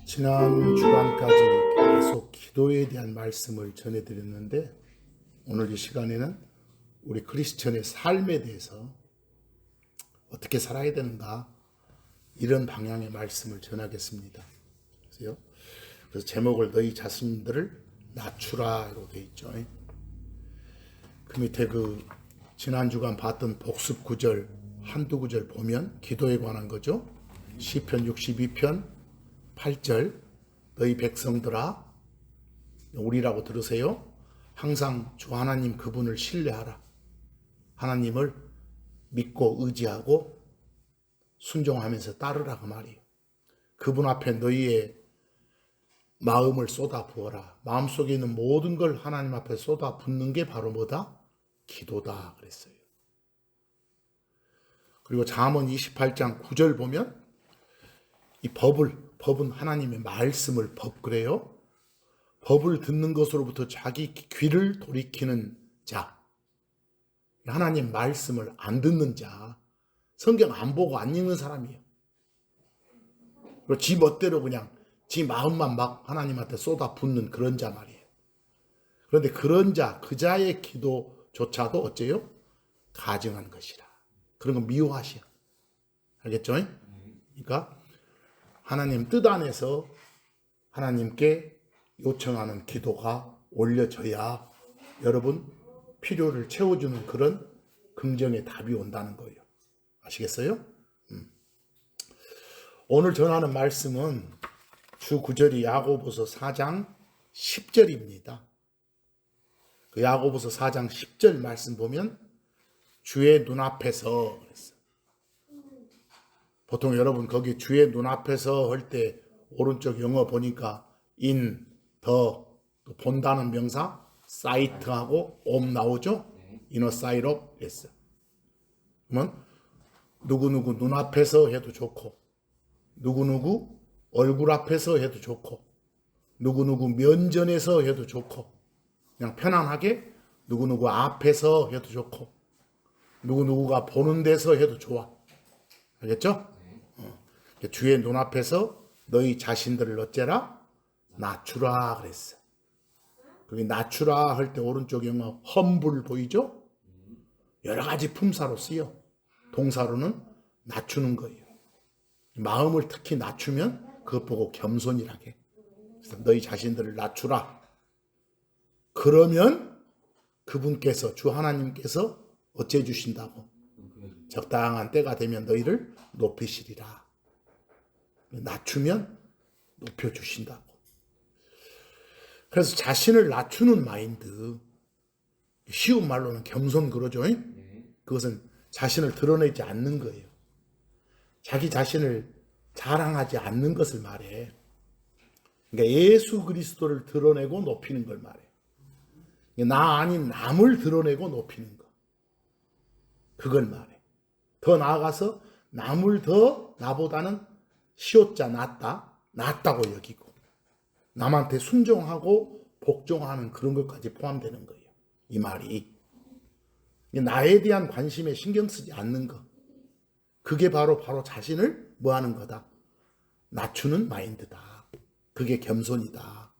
지난 주간까지 계속 기도에 대한 말씀을 전해드렸는데 오늘 이 시간에는 우리 크리스천의 삶에 대해서 어떻게 살아야 되는가 이런 방향의 말씀을 전하겠습니다. 그래서 제목을 너희 자신들을 낮추라로 되어 있죠. 그 밑에 지난 주간 봤던 복습 구절 한두 구절 보면 기도에 관한 거죠. 시편 62편 8절 너희 백성들아 우리라고 들으세요. 항상 주 하나님 그분을 신뢰하라. 하나님을 믿고 의지하고 순종하면서 따르라 그 말이에요. 그분 앞에 너희의 마음을 쏟아 부어라. 마음속에 있는 모든 걸 하나님 앞에 쏟아 붓는 게 바로 뭐다? 기도다 그랬어요. 그리고 잠언 28장 9절 보면 이 법은 하나님의 말씀을 법 그래요. 법을 듣는 것으로부터 자기 귀를 돌이키는 자, 하나님 말씀을 안 듣는 자, 성경 안 보고 안 읽는 사람이에요. 그리고 지 멋대로 그냥 지 마음만 막 하나님한테 쏟아 붓는 그런 자 말이에요. 그런데 그런 자, 그 자의 기도조차도 어째요? 가증한 것이라. 그런 거 미워하시오. 알겠죠? 그러니까 하나님 뜻 안에서 하나님께 요청하는 기도가 올려져야 여러분 필요를 채워주는 그런 긍정의 답이 온다는 거예요. 아시겠어요? 오늘 전하는 말씀은 주 구절이 야고보서 4장 10절입니다. 그 야고보서 4장 10절 말씀 보면 주의 눈앞에서 그랬어요. 보통 여러분 거기 주의 눈앞에서 할 때 오른쪽 영어 보니까 in, the, 또 본다는 명사 sight하고 of 나오죠? in a sight of 했어요. 그러면 누구누구 눈앞에서 해도 좋고 누구누구 얼굴 앞에서 해도 좋고 누구누구 면전에서 해도 좋고 그냥 편안하게 누구누구 앞에서 해도 좋고 누구누구가 보는 데서 해도 좋아. 알겠죠? 주의 눈앞에서 너희 자신들을 어째라? 낮추라 그랬어. 거기 낮추라 할 때 오른쪽 영어 humble 보이죠? 여러 가지 품사로 쓰여. 동사로는 낮추는 거예요. 마음을 특히 낮추면 그것 보고 겸손이라게. 그래서 너희 자신들을 낮추라. 그러면 그분께서 주 하나님께서 어째 주신다고? 적당한 때가 되면 너희를 높이시리라. 낮추면 높여주신다고. 그래서 자신을 낮추는 마인드, 쉬운 말로는 겸손 그러죠. 그것은 자신을 드러내지 않는 거예요. 자기 자신을 자랑하지 않는 것을 말해. 그러니까 예수 그리스도를 드러내고 높이는 걸 말해. 나 아닌 남을 드러내고 높이는 거. 그걸 말해. 더 나아가서 남을 더 나보다는 시옷자 낫다고 여기고 남한테 순종하고 복종하는 그런 것까지 포함되는 거예요. 이 말이. 나에 대한 관심에 신경 쓰지 않는 것. 그게 바로 자신을 뭐 하는 거다? 낮추는 마인드다. 그게 겸손이다.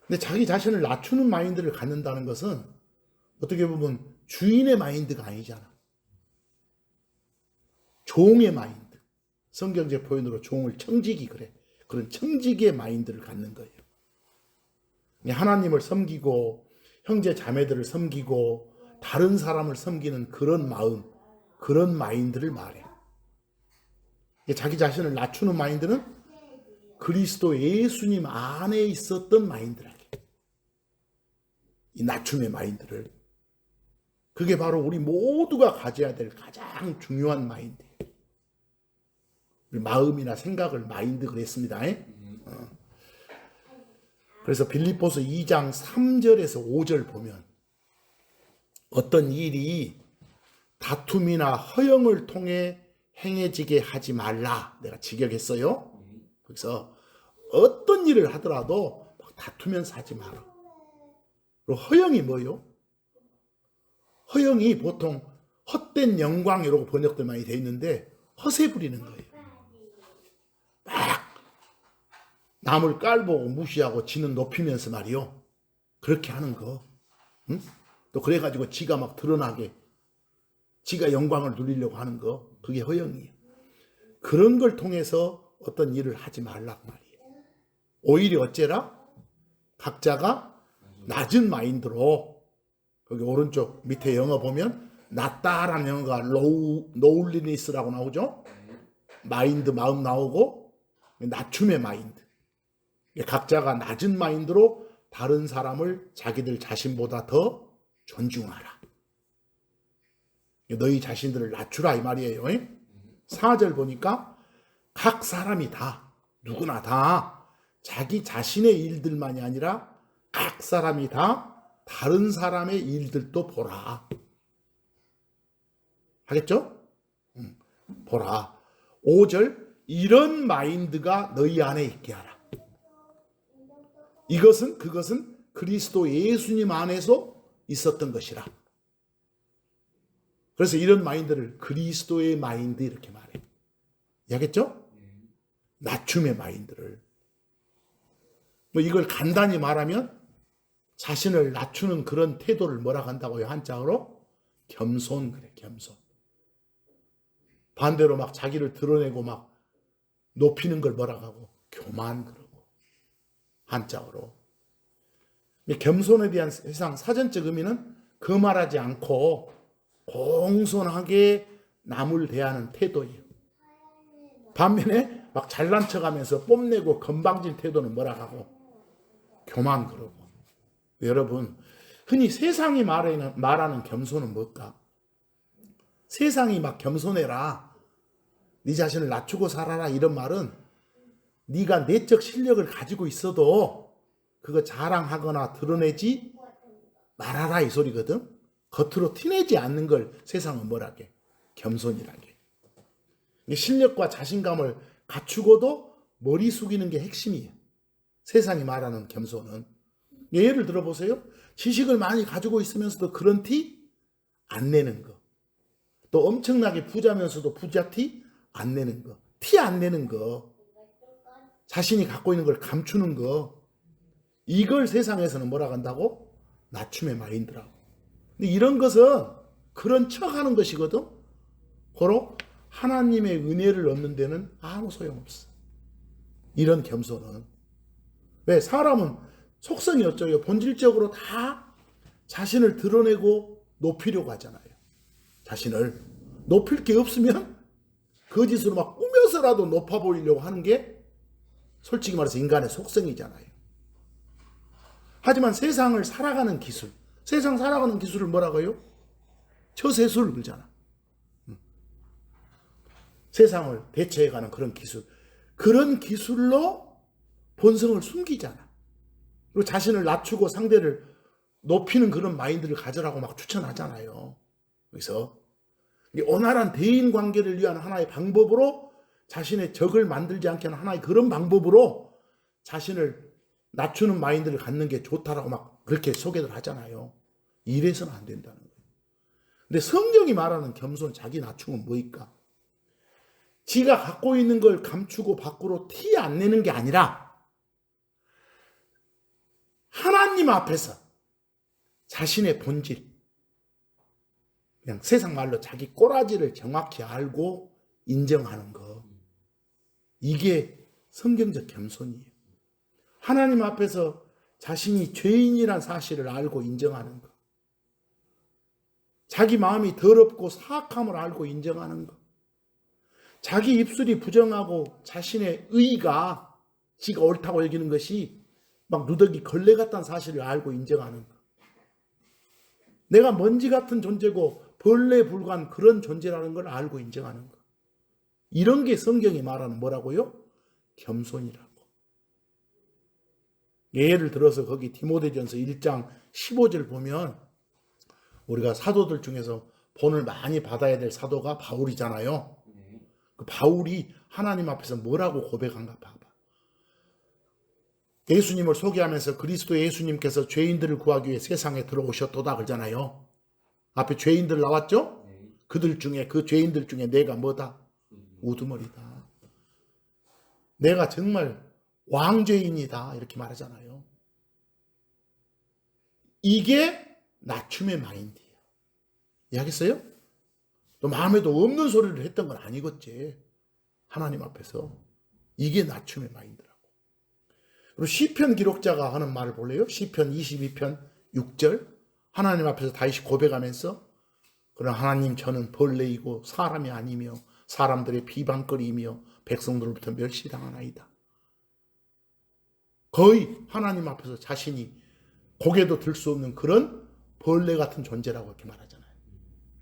근데 자기 자신을 낮추는 마인드를 갖는다는 것은 어떻게 보면 주인의 마인드가 아니잖아. 종의 마인드. 성경적 표현으로 종을 청지기 그래. 그런 청지기의 마인드를 갖는 거예요. 하나님을 섬기고 형제 자매들을 섬기고 다른 사람을 섬기는 그런 마음, 그런 마인드를 말해. 자기 자신을 낮추는 마인드는 그리스도 예수님 안에 있었던 마인드라게. 이 낮춤의 마인드를. 그게 바로 우리 모두가 가져야 될 가장 중요한 마인드예요. 마음이나 생각을 마인드 그랬습니다. 그래서 빌립보서 2장 3절에서 5절 보면 어떤 일이 다툼이나 허영을 통해 행해지게 하지 말라. 내가 직역했어요. 그래서 어떤 일을 하더라도 막 다투면서 하지 마라. 그리고 허영이 뭐요? 허영이 보통 헛된 영광 이라고 번역들 많이 되어 있는데 허세 부리는 거예요. 남을 깔보고 무시하고 지는 높이면서 말이요. 그렇게 하는 거. 응? 또 그래가지고 지가 막 드러나게 지가 영광을 누리려고 하는 거. 그게 허영이에요. 그런 걸 통해서 어떤 일을 하지 말라고 말이에요. 오히려 어째라? 각자가 낮은 마인드로 거기 오른쪽 밑에 영어 보면 낮다라는 영어가 lowliness라고 나오죠. 마인드 마음 나오고 낮춤의 마인드. 각자가 낮은 마인드로 다른 사람을 자기들 자신보다 더 존중하라. 너희 자신들을 낮추라 이 말이에요. 4절 보니까 각 사람이 다 누구나 다 자기 자신의 일들만이 아니라 각 사람이 다 다른 사람의 일들도 보라. 하겠죠? 보라. 5절 이런 마인드가 너희 안에 있게 하라. 그것은 그리스도 예수님 안에서 있었던 것이라. 그래서 이런 마인드를 그리스도의 마인드 이렇게 말해. 이해하겠죠? 낮춤의 마인드를. 뭐 이걸 간단히 말하면 자신을 낮추는 그런 태도를 뭐라고 한다고요? 한자어로? 겸손 그래, 겸손. 반대로 막 자기를 드러내고 막 높이는 걸 뭐라고 하고? 교만 그러고. 한자어로. 겸손에 대한 세상 사전적 의미는 거말하지 않고 공손하게 남을 대하는 태도예요. 반면에 막 잘난 척하면서 뽐내고 건방진 태도는 뭐라 하고? 교만 그러고. 여러분, 흔히 세상이 말하는 겸손은 뭘까? 세상이 막 겸손해라, 네 자신을 낮추고 살아라 이런 말은 네가 내적 실력을 가지고 있어도 그거 자랑하거나 드러내지 말아라 이 소리거든. 겉으로 티내지 않는 걸 세상은 뭐라게? 겸손이라게. 실력과 자신감을 갖추고도 머리 숙이는 게 핵심이에요. 세상이 말하는 겸손은. 예를 들어보세요. 지식을 많이 가지고 있으면서도 그런 티 안 내는 거. 또 엄청나게 부자면서도 부자 티 안 내는 거. 티 안 내는 거. 자신이 갖고 있는 걸 감추는 거. 이걸 세상에서는 뭐라고 한다고? 낮춤의 마인드라고. 근데 이런 것은 그런 척하는 것이거든. 고로 하나님의 은혜를 얻는 데는 아무 소용없어. 이런 겸손은. 왜? 사람은 속성이 어쩌요? 본질적으로 다 자신을 드러내고 높이려고 하잖아요. 자신을 높일 게 없으면 거짓으로 막 꾸며서라도 높아 보이려고 하는 게 솔직히 말해서 인간의 속성이잖아요. 하지만 세상을 살아가는 기술, 세상 살아가는 기술을 뭐라고 해요? 처세술 그러잖아. 세상을 대처해가는 그런 기술. 그런 기술로 본성을 숨기잖아. 그리고 자신을 낮추고 상대를 높이는 그런 마인드를 가져라고 막 추천하잖아요. 그래서 온화한 대인 관계를 위한 하나의 방법으로 자신의 적을 만들지 않게 하는 하나의 그런 방법으로 자신을 낮추는 마인드를 갖는 게 좋다라고 막 그렇게 소개를 하잖아요. 이래서는 안 된다는 거예요. 근데 성경이 말하는 겸손, 자기 낮춤은 뭐일까? 지가 갖고 있는 걸 감추고 밖으로 티 안 내는 게 아니라 하나님 앞에서 자신의 본질, 그냥 세상 말로 자기 꼬라지를 정확히 알고 인정하는 거. 이게 성경적 겸손이에요. 하나님 앞에서 자신이 죄인이란 사실을 알고 인정하는 거. 자기 마음이 더럽고 사악함을 알고 인정하는 거. 자기 입술이 부정하고 자신의 의가 지가 옳다고 여기는 것이 막 누더기 걸레 같다는 사실을 알고 인정하는 거. 내가 먼지 같은 존재고 벌레에 불과한 그런 존재라는 걸 알고 인정하는 거. 이런 게 성경이 말하는 뭐라고요? 겸손이라고. 예를 들어서 거기 디모데전서 1장 15절 보면 우리가 사도들 중에서 본을 많이 받아야 될 사도가 바울이잖아요. 그 바울이 하나님 앞에서 뭐라고 고백한가 봐봐. 예수님을 소개하면서 그리스도 예수님께서 죄인들을 구하기 위해 세상에 들어오셨도다 그러잖아요. 앞에 죄인들 나왔죠? 그들 중에, 그 죄인들 중에 내가 뭐다? 우두머리다. 내가 정말 왕죄인이다 이렇게 말하잖아요. 이게 낮춤의 마인드예요. 이해하겠어요? 또 마음에도 없는 소리를 했던 건 아니겠지. 하나님 앞에서. 이게 낮춤의 마인드라고. 그리고 시편 기록자가 하는 말을 볼래요? 시편 22편 6절. 하나님 앞에서 다윗이 고백하면서, 그러나 하나님, 저는 벌레이고 사람이 아니며 사람들의 비방거리이며 백성들로부터 멸시당하나이다. 거의 하나님 앞에서 자신이 고개도 들 수 없는 그런 벌레 같은 존재라고 이렇게 말하잖아요.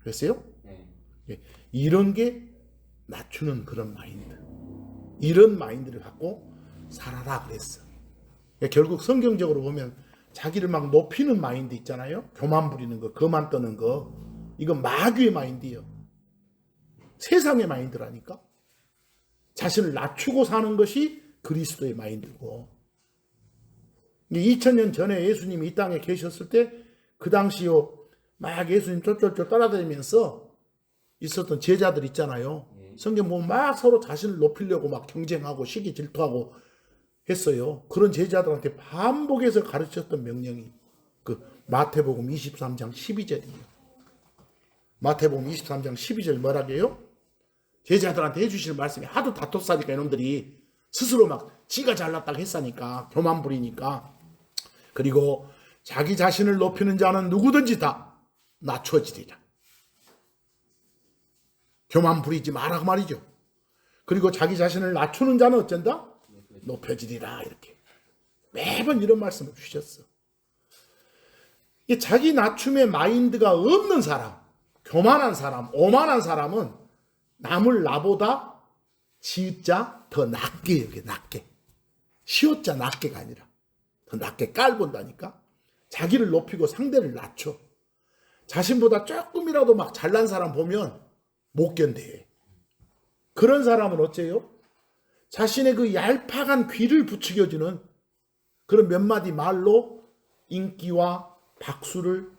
그랬어요? 네. 이런 게 낮추는 그런 마인드. 이런 마인드를 갖고 살아라 그랬어. 결국 성경적으로 보면 자기를 막 높이는 마인드 있잖아요. 교만 부리는 거, 거만 떠는 거. 이건 마귀의 마인드예요. 세상의 마인드라니까. 자신을 낮추고 사는 것이 그리스도의 마인드고. 2000년 전에 예수님이 이 땅에 계셨을 때 그 당시요 막 예수님 쫄쫄쫄 따라다니면서 있었던 제자들 있잖아요. 성경 보면 막 서로 자신을 높이려고 막 경쟁하고 시기 질투하고 했어요. 그런 제자들한테 반복해서 가르쳤던 명령이 그 마태복음 23장 12절이에요. 마태복음 23장 12절 뭐라고 해요? 제자들한테 해주시는 말씀이 하도 다퉜사니까 이놈들이 스스로 막 지가 잘났다고 했사니까 교만 부리니까. 그리고 자기 자신을 높이는 자는 누구든지 다 낮춰지리라. 교만 부리지 마라 그 말이죠. 그리고 자기 자신을 낮추는 자는 어쩐다? 높여지리라. 이렇게 매번 이런 말씀을 주셨어. 이 자기 낮춤의 마인드가 없는 사람, 교만한 사람, 오만한 사람은 남을 나보다 지읒자 더 낮게 여겨. 낮게. 시옷자 낮게가 아니라 더 낮게 깔본다니까. 자기를 높이고 상대를 낮춰. 자신보다 조금이라도 막 잘난 사람 보면 못 견뎌. 그런 사람은 어째요? 자신의 그 얄팍한 귀를 부추겨주는 그런 몇 마디 말로 인기와 박수를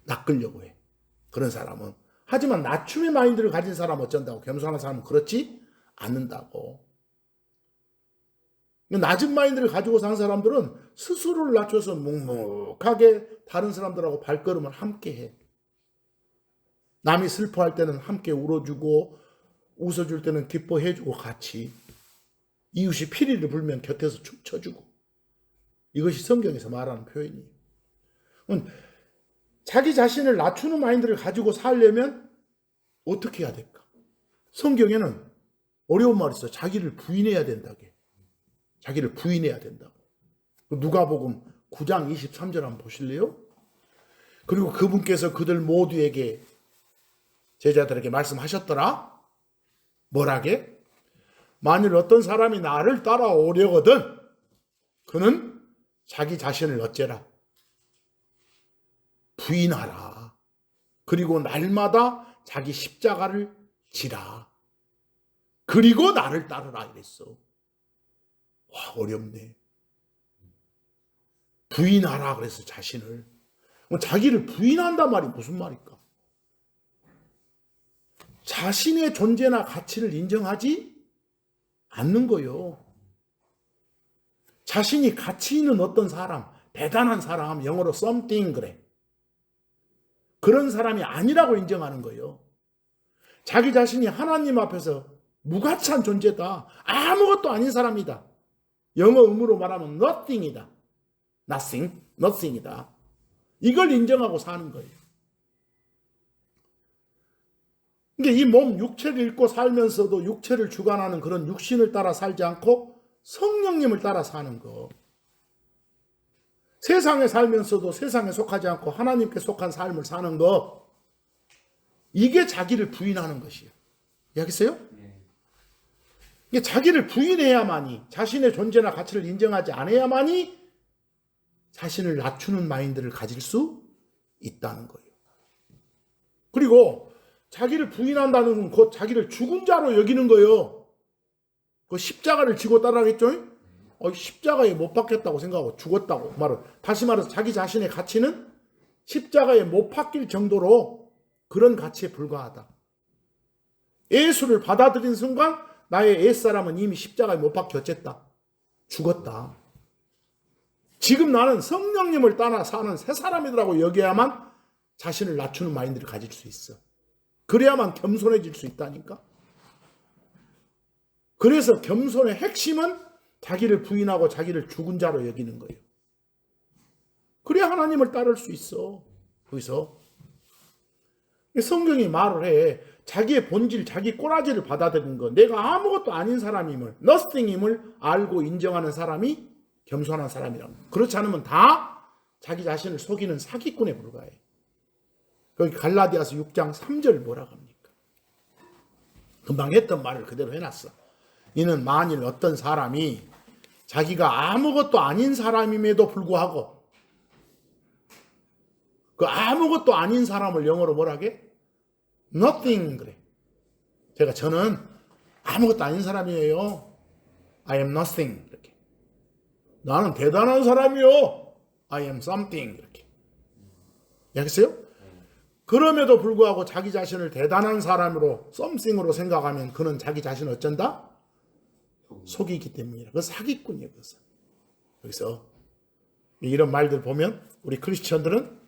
낚으려고 해. 그런 사람은. 하지만 낮춤의 마인드를 가진 사람은 어쩐다고? 겸손한 사람은 그렇지 않는다고. 낮은 마인드를 가지고 사는 사람들은 스스로를 낮춰서 묵묵하게 다른 사람들하고 발걸음을 함께 해. 남이 슬퍼할 때는 함께 울어주고 웃어줄 때는 기뻐해주고 같이. 이웃이 피리를 불면 곁에서 춤춰주고. 이것이 성경에서 말하는 표현이에요. 자기 자신을 낮추는 마인드를 가지고 살려면 어떻게 해야 될까? 성경에는 어려운 말이 있어요. 자기를 부인해야 된다게. 자기를 부인해야 된다고. 누가복음 9장 23절 한번 보실래요? 그리고 그분께서 그들 모두에게 제자들에게 말씀하셨더라. 뭐라게? 만일 어떤 사람이 나를 따라오려거든 그는 자기 자신을 어째라? 부인하라. 그리고 날마다 자기 십자가를 지라. 그리고 나를 따르라 이랬어. 와, 어렵네. 부인하라 그래서 자신을. 자기를 부인한단 말이 무슨 말일까? 자신의 존재나 가치를 인정하지 않는 거요. 자신이 가치 있는 어떤 사람, 대단한 사람, 영어로 something 그래. 그런 사람이 아니라고 인정하는 거예요. 자기 자신이 하나님 앞에서 무가치한 존재다. 아무것도 아닌 사람이다. 영어 음으로 말하면 nothing이다. nothing, nothing이다. 이걸 인정하고 사는 거예요. 그러니까 이 몸 육체를 입고 살면서도 육체를 주관하는 그런 육신을 따라 살지 않고 성령님을 따라 사는 거. 세상에 살면서도 세상에 속하지 않고 하나님께 속한 삶을 사는 거. 이게 자기를 부인하는 것이에요. 알겠어요? 자기를 부인해야만이, 자신의 존재나 가치를 인정하지 않아야만이 자신을 낮추는 마인드를 가질 수 있다는 거예요. 그리고 자기를 부인한다는 건 곧 자기를 죽은 자로 여기는 거예요. 그 십자가를 지고 따라가겠죠? 십자가에 못 박혔다고 생각하고 죽었다고 말은. 다시 말해서 자기 자신의 가치는 십자가에 못 박힐 정도로 그런 가치에 불과하다. 예수를 받아들인 순간 나의 옛사람은 이미 십자가에 못 박혀 어쨌다. 죽었다. 지금 나는 성령님을 따라 사는 새 사람이라고 여겨야만 자신을 낮추는 마인드를 가질 수 있어. 그래야만 겸손해질 수 있다니까. 그래서 겸손의 핵심은 자기를 부인하고 자기를 죽은 자로 여기는 거예요. 그래야 하나님을 따를 수 있어. 거기서 성경이 말을 해. 자기의 본질, 자기 꼬라지를 받아들이는 거. 내가 아무것도 아닌 사람임을, nothing임을 알고 인정하는 사람이 겸손한 사람이라고. 그렇지 않으면 다 자기 자신을 속이는 사기꾼에 불과해. 거기 갈라디아서 6장 3절 뭐라고 합니까? 금방 했던 말을 그대로 해놨어. 이는 만일 어떤 사람이 자기가 아무것도 아닌 사람임에도 불구하고 그 아무것도 아닌 사람을 영어로 뭐라게? Nothing 그래. 저는 아무것도 아닌 사람이에요. I am nothing 이렇게. 나는 대단한 사람이요. I am something 이렇게. 알겠어요? 그럼에도 불구하고 자기 자신을 대단한 사람으로 something으로 생각하면 그는 자기 자신을 어쩐다? 속이기 때문이라. 그 사기꾼이에요. 그래서 여기서 이런 말들 보면 우리 크리스천들은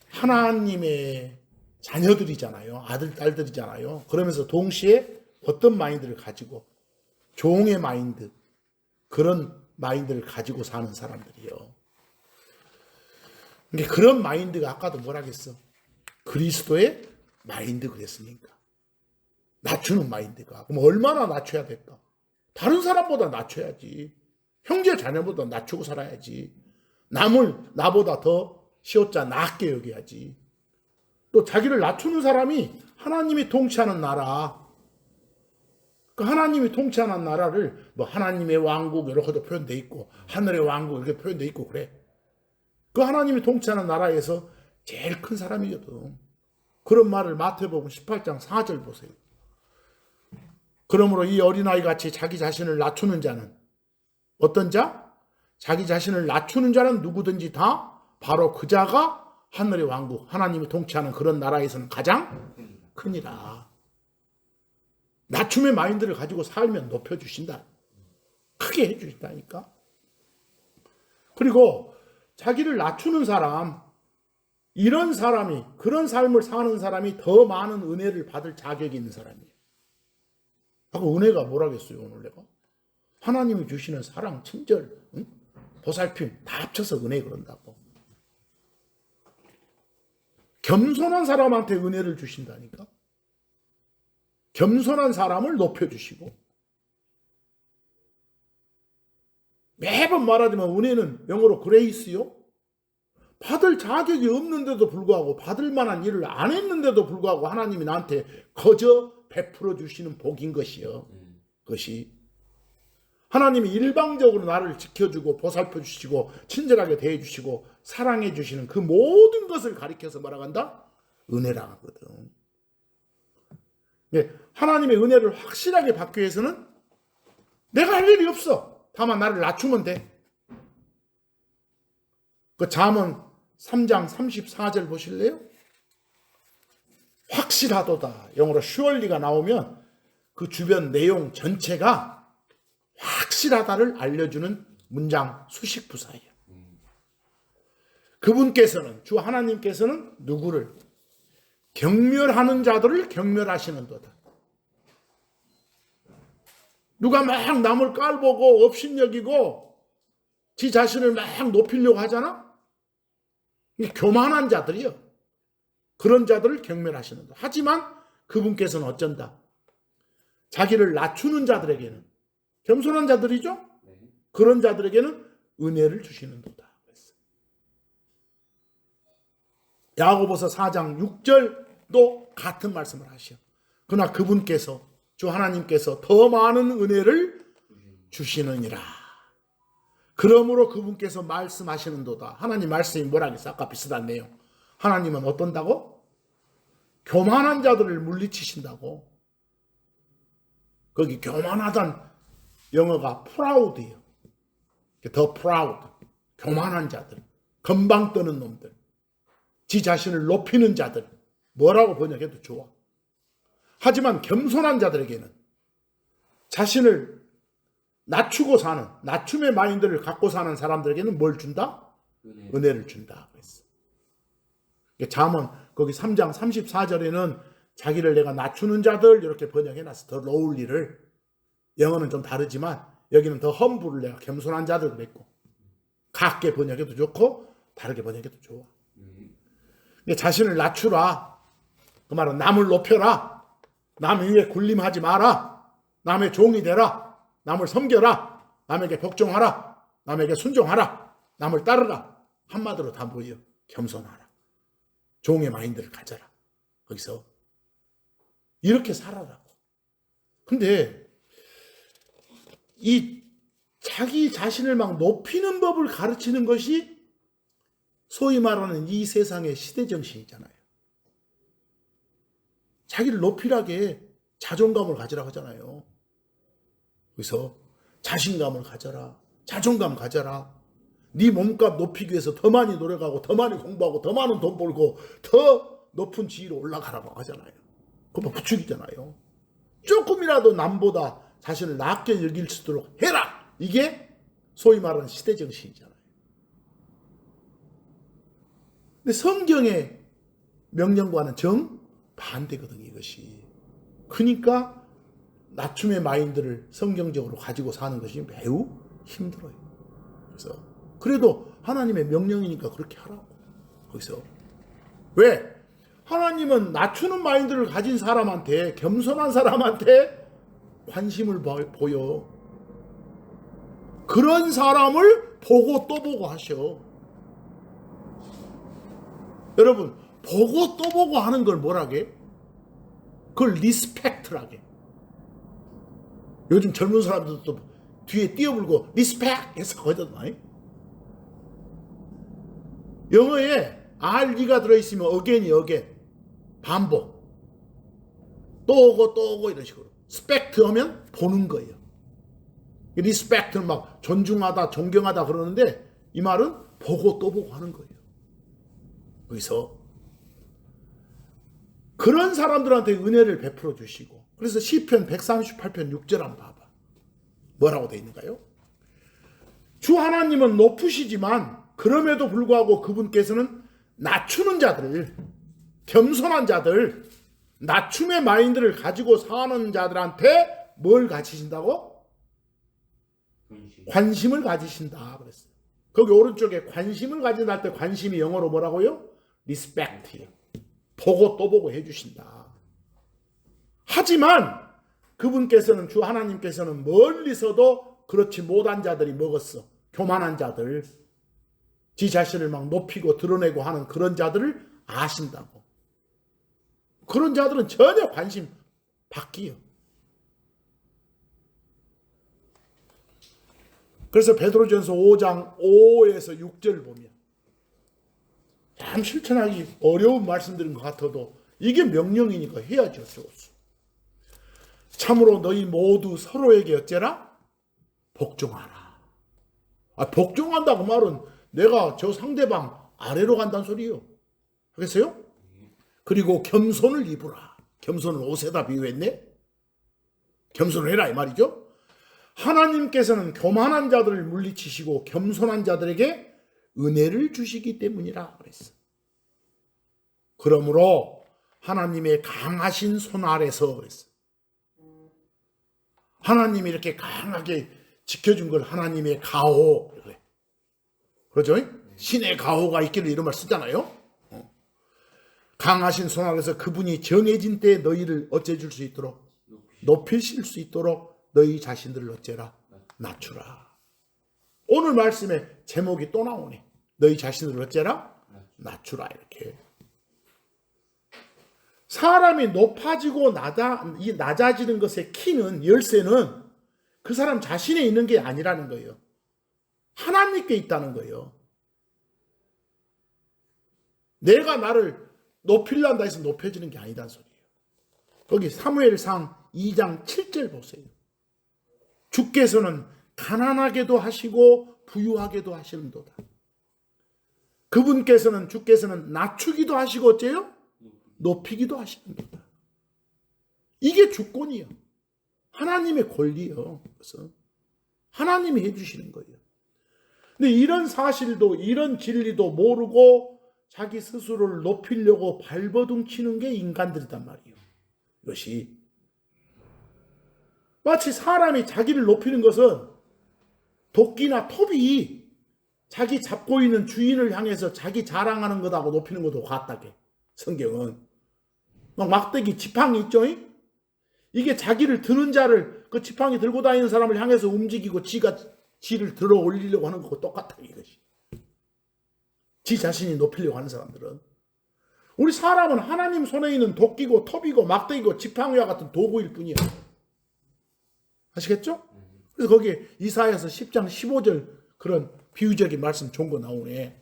하나님의 자녀들이잖아요. 아들, 딸들이잖아요. 그러면서 동시에 어떤 마인드를 가지고 종의 마인드, 그런 마인드를 가지고 사는 사람들이에요. 근데 그런 마인드가 아까도 뭐라겠어? 그리스도의 마인드 그랬으니까. 낮추는 마인드가. 그럼 얼마나 낮춰야 될까? 다른 사람보다 낮춰야지. 형제 자녀보다 낮추고 살아야지. 남을 나보다 더 시옷자 낮게 여겨야지. 또 자기를 낮추는 사람이 하나님이 통치하는 나라, 그 하나님이 통치하는 나라를 뭐 하나님의 왕국 이렇게도 표현돼 있고 하늘의 왕국 이렇게 표현돼 있고 그래. 그 하나님이 통치하는 나라에서 제일 큰 사람이거든. 그런 말을 마태복음 18장 4절 보세요. 그러므로 이 어린아이 같이 자기 자신을 낮추는 자는 어떤 자? 자기 자신을 낮추는 자는 누구든지 다 바로 그 자가 하늘의 왕국, 하나님이 통치하는 그런 나라에서는 가장 크니라. 낮춤의 마인드를 가지고 살면 높여주신다. 크게 해주신다니까. 그리고 자기를 낮추는 사람, 이런 사람이, 그런 삶을 사는 사람이 더 많은 은혜를 받을 자격이 있는 사람이에요. 아까 은혜가 뭐라겠어요, 오늘 내가? 하나님이 주시는 사랑, 친절, 응? 보살핌 다 합쳐서 은혜 그런다고. 겸손한 사람한테 은혜를 주신다니까. 겸손한 사람을 높여주시고. 매번 말하지만 은혜는 영어로 그레이스요. 받을 자격이 없는데도 불구하고 받을 만한 일을 안 했는데도 불구하고 하나님이 나한테 거저 베풀어 주시는 복인 것이요. 그것이 하나님이 일방적으로 나를 지켜주고 보살펴 주시고 친절하게 대해 주시고 사랑해 주시는 그 모든 것을 가리켜서 뭐라고 한다? 은혜라 하거든. 하나님의 은혜를 확실하게 받기 위해서는 내가 할 일이 없어. 다만 나를 낮추면 돼. 그 잠언 3장 34절 보실래요? 확실하도다. 영어로 surely가 나오면 그 주변 내용 전체가 확실하다를 알려주는 문장 수식부사예요. 그분께서는, 주 하나님께서는 누구를? 경멸하는 자들을 경멸하시는도다. 누가 막 남을 깔보고 업신여기고 지 자신을 막 높이려고 하잖아? 교만한 자들이요. 그런 자들을 경멸하시는다. 하지만 그분께서는 어쩐다? 자기를 낮추는 자들에게는, 겸손한 자들이죠? 그런 자들에게는 은혜를 주시는도다. 야고보서 4장 6절도 같은 말씀을 하시오. 그러나 그분께서, 주 하나님께서 더 많은 은혜를 주시느니라. 그러므로 그분께서 말씀하시는도다. 하나님 말씀이 뭐라 그랬어? 아까 비슷한 내용. 하나님은 어떤다고? 교만한 자들을 물리치신다고. 거기 교만하단 영어가 proud예요. 더 proud. 교만한 자들. 금방 떠는 놈들. 지 자신을 높이는 자들. 뭐라고 번역해도 좋아. 하지만 겸손한 자들에게는 자신을 낮추고 사는, 낮춤의 마인드를 갖고 사는 사람들에게는 뭘 준다? 은혜를 준다. 그랬어. 잠언 거기 3장 34절에는 자기를 내가 낮추는 자들 이렇게 번역해놨어. 더 lowly를. 영어는 좀 다르지만 여기는 더 humble를 내가 겸손한 자들 그랬고, 같게 번역해도 좋고 다르게 번역해도 좋아. 자신을 낮추라. 그 말은 남을 높여라. 남 위에 군림하지 마라. 남의 종이 되라. 남을 섬겨라. 남에게 복종하라. 남에게 순종하라. 남을 따르라. 한마디로 다 뭐예요? 겸손하라. 종의 마인드를 가져라. 거기서 이렇게 살아라고. 근데 이 자기 자신을 막 높이는 법을 가르치는 것이 소위 말하는 이 세상의 시대정신이잖아요. 자기를 높이라게 자존감을 가지라고 하잖아요. 그래서 자신감을 가져라. 자존감 가져라. 네 몸값 높이기 위해서 더 많이 노력하고 더 많이 공부하고 더 많은 돈 벌고 더 높은 지위로 올라가라고 하잖아요. 그거 부추기잖아요. 조금이라도 남보다 자신을 낮게 여길 수 있도록 해라. 이게 소위 말하는 시대정신이잖아요. 근데 성경의 명령과는 정반대거든요, 이것이. 그러니까 낮춤의 마인드를 성경적으로 가지고 사는 것이 매우 힘들어요. 그래서 그래도 하나님의 명령이니까 그렇게 하라고. 거기서 왜? 하나님은 낮추는 마인드를 가진 사람한테, 겸손한 사람한테 관심을 보여. 그런 사람을 보고 또 보고 하셔. 여러분, 보고 또 보고 하는 걸 뭐라게? 그걸 리스펙트라게. 요즘 젊은 사람들도 뒤에 띄어불고 리스펙트 해서 거거든. 영어에 RE가 들어있으면 again이 again, 반복. 또 오고 또 오고 이런 식으로. 스펙트 하면 보는 거예요. 리스펙트는 막 존중하다, 존경하다 그러는데 이 말은 보고 또 보고 하는 거예요. 여기서 그런 사람들한테 은혜를 베풀어 주시고, 그래서 시편 138편 6절 한번 봐봐. 뭐라고 되어 있는가요? 주 하나님은 높으시지만 그럼에도 불구하고 그분께서는 낮추는 자들, 겸손한 자들, 낮춤의 마인드를 가지고 사는 자들한테 뭘 가지신다고? 관심을 가지신다 그랬어요. 거기 오른쪽에 관심을 가진다 할 때 관심이 영어로 뭐라고요? 리스펙트예요. 보고 또 보고 해주신다. 하지만 그분께서는, 주 하나님께서는 멀리서도 그렇지 못한 자들이 먹었어. 교만한 자들, 지 자신을 막 높이고 드러내고 하는 그런 자들을 아신다고. 그런 자들은 전혀 관심 밖이요. 그래서 베드로전서 5장 5에서 6절 보면 참 실천하기 어려운 말씀들인 것 같아도 이게 명령이니까 해야죠. 참으로 너희 모두 서로에게 어째라? 복종하라. 복종한다고 말은 내가 저 상대방 아래로 간다는 소리예요. 알겠어요? 그리고 겸손을 입으라. 겸손을 옷에다 비유했네. 겸손을 해라 이 말이죠. 하나님께서는 교만한 자들을 물리치시고 겸손한 자들에게 은혜를 주시기 때문이라 그랬어. 그러므로 하나님의 강하신 손 아래서 그랬어. 하나님이 이렇게 강하게 지켜준 걸 하나님의 가호 그래. 그렇죠? 신의 가호가 있기를 이런 말 쓰잖아요. 강하신 손 아래서 그분이 정해진 때에 너희를 어째 줄 수 있도록, 높이실 수 있도록 너희 자신들을 어째라? 낮추라. 오늘 말씀에 제목이 또 나오네. 너희 자신들을 어째라? 낮추라. 이렇게. 사람이 높아지고 낮아지는 것의 키는, 열쇠는 그 사람 자신에 있는 게 아니라는 거예요. 하나님께 있다는 거예요. 내가 나를 높이려한다 해서 높여지는 게 아니다는 소리예요. 거기 사무엘상 2장 7절 보세요. 주께서는 가난하게도 하시고 부유하게도 하시는도다. 그분께서는, 주께서는 낮추기도 하시고 어째요? 높이기도 하시는도다. 이게 주권이요. 하나님의 권리요. 그래서 하나님이 해주시는 거예요. 근데 이런 사실도 이런 진리도 모르고 자기 스스로를 높이려고 발버둥 치는 게 인간들이단 말이에요. 이것이 마치 사람이 자기를 높이는 것은 도끼나 톱이 자기 잡고 있는 주인을 향해서 자기 자랑하는 것하고 높이는 것도 같다게. 성경은 막 막대기 지팡이 있죠? 이게 자기를 드는 자를 그 지팡이 들고 다니는 사람을 향해서 움직이고 지가 지를 들어 올리려고 하는 것과 똑같다 이것이. 지 자신이 높이려고 하는 사람들은. 우리 사람은 하나님 손에 있는 도끼고 톱이고 막대기고 지팡이와 같은 도구일 뿐이야. 아시겠죠? 그래서 거기에 이사야서 10장 15절 그런 비유적인 말씀 좋은 거 나오네.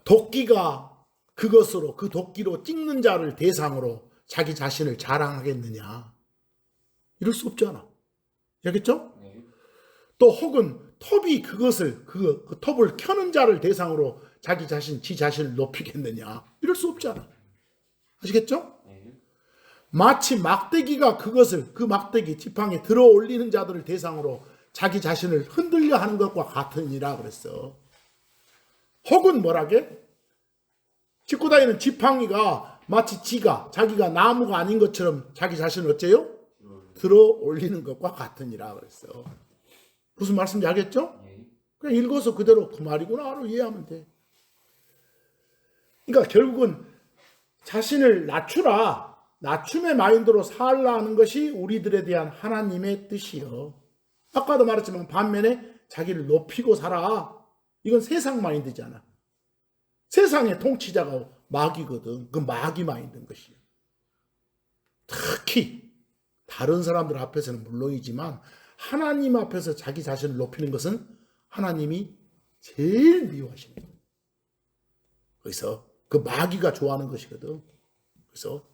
도끼가 그것으로 그 도끼로 찍는 자를 대상으로 자기 자신을 자랑하겠느냐. 이럴 수 없잖아. 알겠죠? 또 혹은 톱이 그것을 그 톱을 켜는 자를 대상으로 자기 자신 지 자신을 높이겠느냐. 이럴 수 없잖아. 아시겠죠? 마치 막대기가 그것을 그 막대기 지팡이 들어 올리는 자들을 대상으로 자기 자신을 흔들려 하는 것과 같으니라 그랬어. 혹은 뭐라게? 짚고 다니는 지팡이가 마치 자기가 나무가 아닌 것처럼 자기 자신을 어째요? 들어 올리는 것과 같으니라 그랬어. 무슨 말씀인지 알겠죠? 그냥 읽어서 그대로 그 말이구나로 이해하면 돼. 그러니까 결국은 자신을 낮추라. 낮춤의 마인드로 살라 하는 것이 우리들에 대한 하나님의 뜻이요. 아까도 말했지만 반면에 자기를 높이고 살아. 이건 세상 마인드잖아. 세상의 통치자가 마귀거든. 그 마귀 마인드인 것이요. 특히 다른 사람들 앞에서는 물론이지만 하나님 앞에서 자기 자신을 높이는 것은 하나님이 제일 미워하시는 거예요. 그래서 그 마귀가 좋아하는 것이거든. 그래서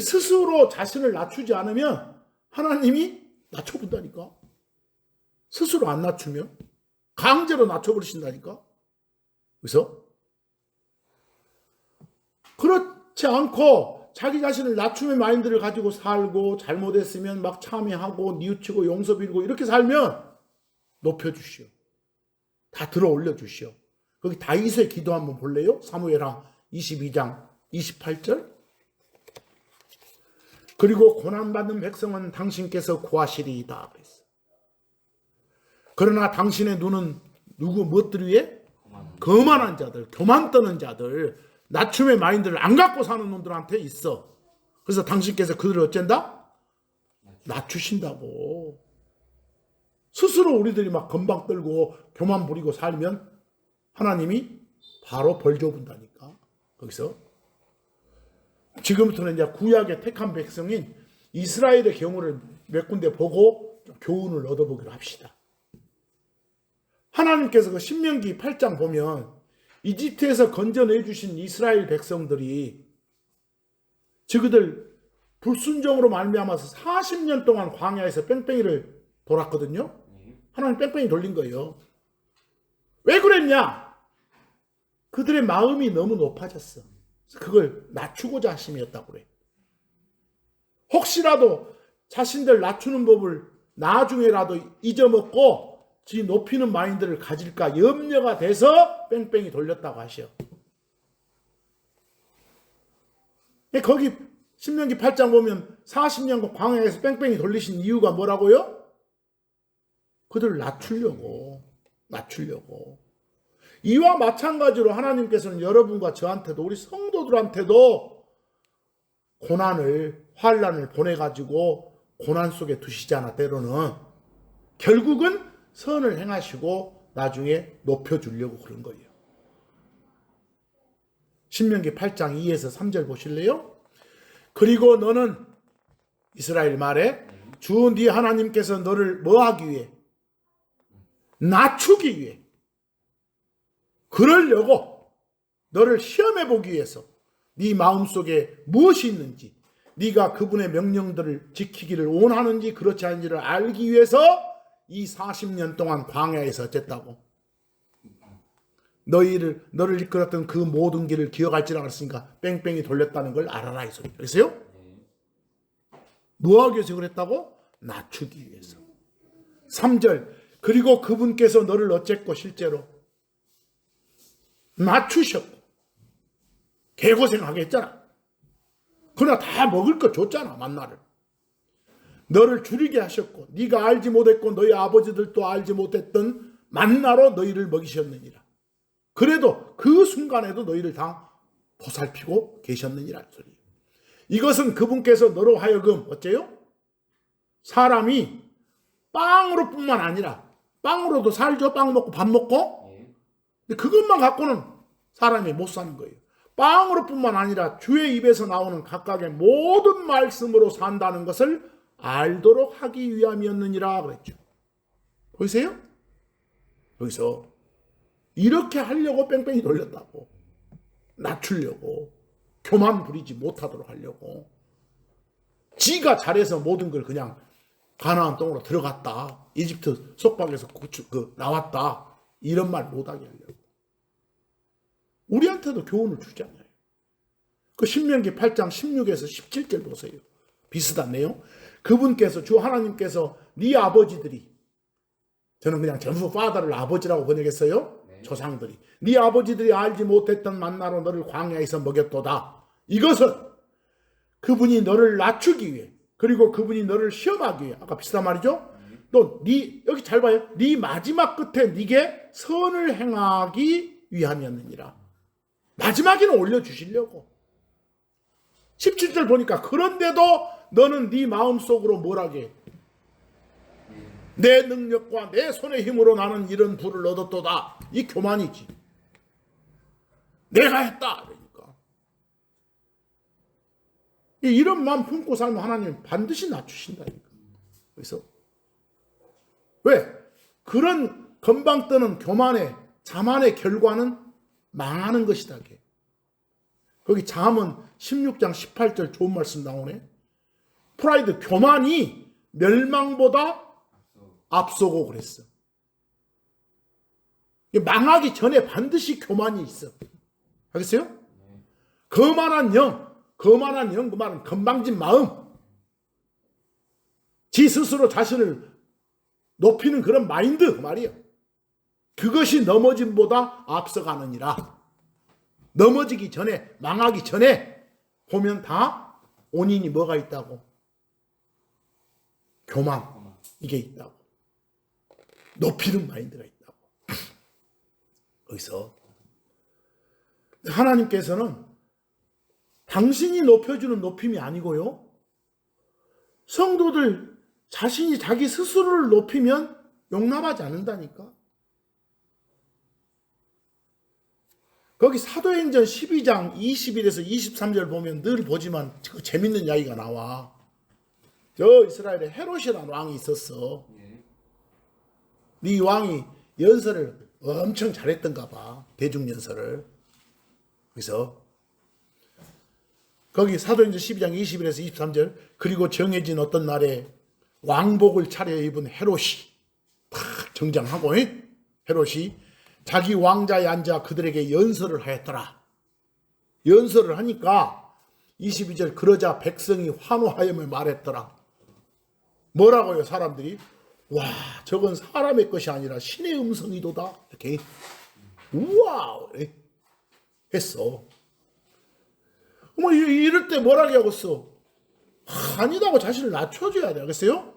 스스로 자신을 낮추지 않으면 하나님이 낮춰본다니까. 스스로 안 낮추면 강제로 낮춰버리신다니까. 그래서 그렇지 않고 자기 자신을 낮춤의 마인드를 가지고 살고 잘못했으면 막 참회하고 뉘우치고 용서 빌고 이렇게 살면 높여주시오. 다 들어 올려주시오. 거기 다윗의 기도 한번 볼래요? 사무엘하 22장 28절. 그리고 고난받는 백성은 당신께서 구하시리이다. 그러나 당신의 눈은 무엇들 위해? 거만한 자들, 교만 떠는 자들, 낮춤의 마인드를 안 갖고 사는 놈들한테 있어. 그래서 당신께서 그들을 어쩐다? 낮추신다고. 스스로 우리들이 막 건방 떨고 교만 부리고 살면 하나님이 바로 벌 줘본다니까. 거기서 지금부터는 이제 구약의 택한 백성인 이스라엘의 경우를 몇 군데 보고 좀 교훈을 얻어보기로 합시다. 하나님께서 그 신명기 8장 보면 이집트에서 건져내 주신 이스라엘 백성들이 저그들 불순종으로 말미암아서 40년 동안 광야에서 뺑뺑이를 돌았거든요. 하나님 뺑뺑이 돌린 거예요. 왜 그랬냐? 그들의 마음이 너무 높아졌어. 그걸 낮추고자 하심이었다고 그래. 혹시라도 자신들 낮추는 법을 나중에라도 잊어먹고 지 높이는 마인드를 가질까 염려가 돼서 뺑뺑이 돌렸다고 하셔. 거기 신명기 8장 보면 40년 광야에서 뺑뺑이 돌리신 이유가 뭐라고요? 그들을 낮추려고. 이와 마찬가지로 하나님께서는 여러분과 저한테도 우리 성도들한테도 환난을 보내가지고 고난 속에 두시잖아. 때로는 결국은 선을 행하시고 나중에 높여주려고 그런 거예요. 신명기 8장 2에서 3절 보실래요? 그리고 너는 이스라엘 말에 주 네 하나님께서 너를 뭐하기 위해? 낮추기 위해. 그러려고 너를 시험해 보기 위해서 네 마음속에 무엇이 있는지, 네가 그분의 명령들을 지키기를 원하는지 그렇지 않은지를 알기 위해서 이 40년 동안 광야에서 어쨌다고? 너를 이끌었던 그 모든 길을 기억할지라 그랬으니까 뺑뺑이 돌렸다는 걸 알아라 이 소리. 그래서요? 뭐하기 위해서 그랬다고? 낮추기 위해서. 3절. 그리고 그분께서 너를 어쨌고 실제로 낮추셨고 개고생하게 했잖아. 그러나 다 먹을 거 줬잖아. 만나를. 너를 줄이게 하셨고 네가 알지 못했고 너희 아버지들도 알지 못했던 만나로 너희를 먹이셨느니라. 그래도 그 순간에도 너희를 다 보살피고 계셨느니라 소리. 이것은 그분께서 너로 하여금 어째요? 사람이 빵으로 뿐만 아니라 빵으로도 살죠. 빵 먹고 밥 먹고. 근데 그것만 갖고는 사람이 못 사는 거예요. 빵으로 뿐만 아니라 주의 입에서 나오는 각각의 모든 말씀으로 산다는 것을 알도록 하기 위함이었느니라 그랬죠. 보이세요? 여기서 이렇게 하려고 뺑뺑이 돌렸다고. 낮추려고. 교만 부리지 못하도록 하려고. 지가 잘해서 모든 걸 그냥 가나안 땅으로 들어갔다. 이집트 속박에서 나왔다. 이런 말 못하게 하려고. 우리한테도 교훈을 주잖아요. 그 신명기 8장 16에서 17절 보세요. 비슷한 내용. 그분께서 주 하나님께서 네 아버지들이, 저는 그냥 전부 파더를 아버지라고 번역했어요. 조상들이 네 아버지들이 알지 못했던 만나로 너를 광야에서 먹였도다. 이것은 그분이 너를 낮추기 위해, 그리고 그분이 너를 시험하기 위해. 아까 비슷한 말이죠. 또 네, 여기 잘 봐요. 네 마지막 끝에 네게 선을 행하기 위함이었느니라. 마지막에는 올려주시려고. 17절 보니까 그런데도 너는 네 마음속으로 뭐라게, 내 능력과 내 손의 힘으로 나는 이런 부를 얻었도다. 이 교만이지. 내가 했다. 그러니까 이런 마음 품고 살면 하나님 반드시 낮추신다니까. 그래서 왜? 그런 건방 떠는 교만의 자만의 결과는 망하는 것이다. 거기 잠언 16장 18절 좋은 말씀 나오네. 프라이드, 교만이 멸망보다 앞서고 그랬어. 망하기 전에 반드시 교만이 있어. 알겠어요? 거만한 영, 그 말은 건방진 마음. 지 스스로 자신을 높이는 그런 마인드, 그 말이에요. 그것이 넘어짐보다 앞서가느니라. 넘어지기 전에, 망하기 전에 보면 다 원인이 뭐가 있다고? 교만. 이게 있다고. 높이는 마인드가 있다고. 여기서 하나님께서는 당신이 높여주는 높임이 아니고요. 성도들 자신이 자기 스스로를 높이면 용납하지 않는다니까. 거기 사도행전 12장 21에서 23절 보면 늘 보지만 재밌는 이야기가 나와. 저 이스라엘에 헤롯이라는 왕이 있었어. 이 왕이 연설을 엄청 잘했던가 봐. 대중연설을. 그래서 거기 사도행전 12장 21에서 23절, 그리고 정해진 어떤 날에 왕복을 차려입은 헤롯이 탁 정장하고, 헤롯이 자기 왕자에 앉아 그들에게 연설을 하였더라. 연설을 하니까 22절, 그러자 백성이 환호하여며 말했더라. 뭐라고요? 사람들이 와, 저건 사람의 것이 아니라 신의 음성이도다. 이렇게 우와 했어. 뭐 이럴 때 뭐라고 하겠어? 아니다고 자신을 낮춰줘야 돼. 알겠어요?